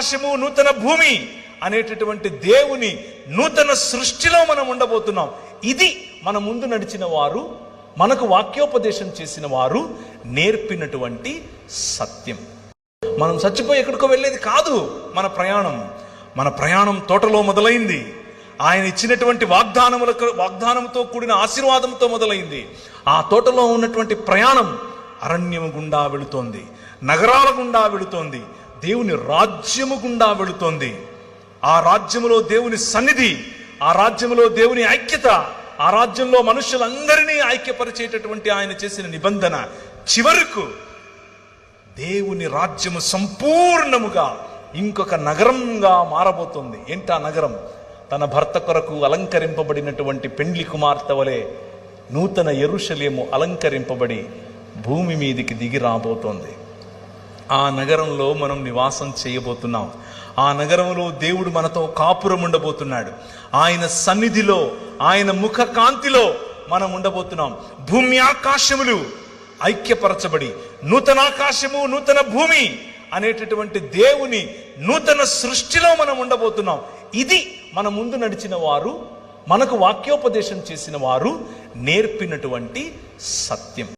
ఆకాశము నూతన భూమి అనేటటువంటి దేవుని నూతన సృష్టిలో మనం ఉండబోతున్నాం. ఇది మన ముందు నడిచిన వారు, మనకు వాక్యోపదేశం చేసిన వారు నేర్పినటువంటి సత్యం. మనం చచ్చిపోయి ఎక్కడికో వెళ్ళేది కాదు మన ప్రయాణం తోటలో మొదలైంది. ఆయన ఇచ్చినటువంటి వాగ్దానంతో కూడిన ఆశీర్వాదంతో మొదలైంది. ఆ తోటలో ఉన్నటువంటి ప్రయాణం అరణ్యము గుండా వెళుతోంది, నగరాల గుండా వెళుతోంది, దేవుని రాజ్యము గుండా వెళుతోంది. ఆ రాజ్యములో దేవుని సన్నిధి, ఆ రాజ్యములో దేవుని ఐక్యత, ఆ రాజ్యంలో మనుషులందరినీ ఐక్యపరిచేటటువంటి ఆయన చేసిన నిబంధన చివరకు దేవుని రాజ్యము సంపూర్ణముగా ఇంకొక నగరంగా మారబోతుంది. ఏంటా నగరం? తన భర్త కొరకు అలంకరింపబడినటువంటి పెండ్లి కుమార్తె వలె నూతన యెరూషలేము అలంకరింపబడి భూమి మీదికి దిగి రాబోతోంది. ఆ నగరంలో మనం నివాసం చేయబోతున్నాం. ఆ నగరంలో దేవుడు మనతో కాపురం ఉండబోతున్నాడు. ఆయన సన్నిధిలో, ఆయన ముఖ కాంతిలో మనం ఉండబోతున్నాం. భూమి ఆకాశములు ఐక్యపరచబడి నూతనాకాశము నూతన భూమి అనేటటువంటి దేవుని నూతన సృష్టిలో మనం ఉండబోతున్నాం. ఇది మన ముందు నడిచిన వారు, మనకు వాక్యోపదేశం చేసిన వారు నేర్పినటువంటి సత్యం.